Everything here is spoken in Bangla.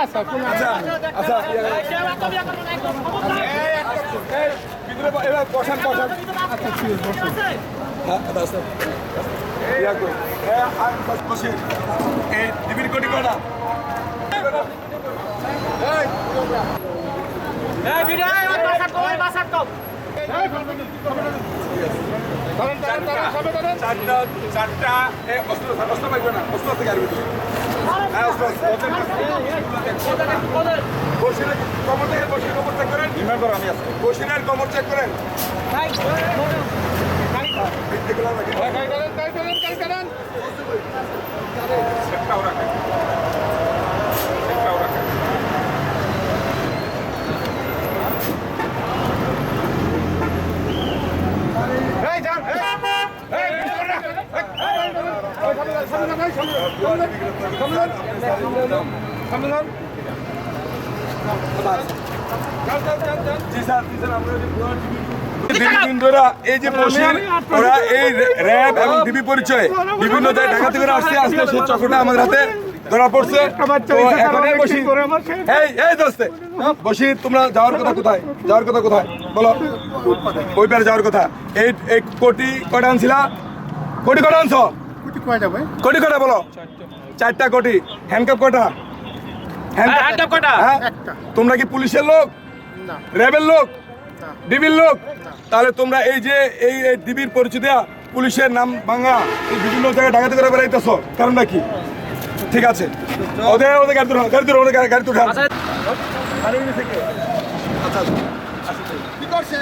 আচ্ছা আচ্ছা ভিতরে এবার বসান বসান আচ্ছা ঠিক আছে বসুন হ্যাঁ আচ্ছা ইয়া কই হ্যাঁ বসে এই ডিবির কোটি কটা এই ভিডিও বাসাত কম চারটা অস্ত্র পাইবে না অস্ত্র থেকে আর ভিতরে হ্যাঁ অস্ত্র বসিরের কমর থেকে বসির কমর চেক করেন আমি আছি বসিরের কমর চেক করেন সেটাও রাখেন সেটাও রাখেন এই যে ওরা এই র্যাব এবং ডিবি পরিচয় বিভিন্ন জায়গায় ঢাকা থেকে আসছে আজকে সেই চক্রটা আমাদের হাতে ধরা পড়ছে। বসি তোমরা যাওয়ার কথা কোথায় যাওয়ার কথা কোথায় বলো ওই পারে যাওয়ার কথা এই কোটি কটা আনছিলা কোটি কটা আনছ কোটি কটা বলো চারটা কোটি হ্যান্ডকাপ কটা হ্যান্ডকাপ কটা তোমরা কি পুলিশের লোক র্যাবের লোক ডিবির লোক তাহলে তোমরা এই যে এই ডিবির পরিচয় দেয়া পুলিশের নাম ভাঙা এই বিভিন্ন জায়গায় ঢাকাতে করে বেড়াইতেছ কারণটা কি ঠিক আছে ওদের ওদের গাড়ি তুলে গাড়ি তুলে ওদের গাড়ি তুলে কি করছে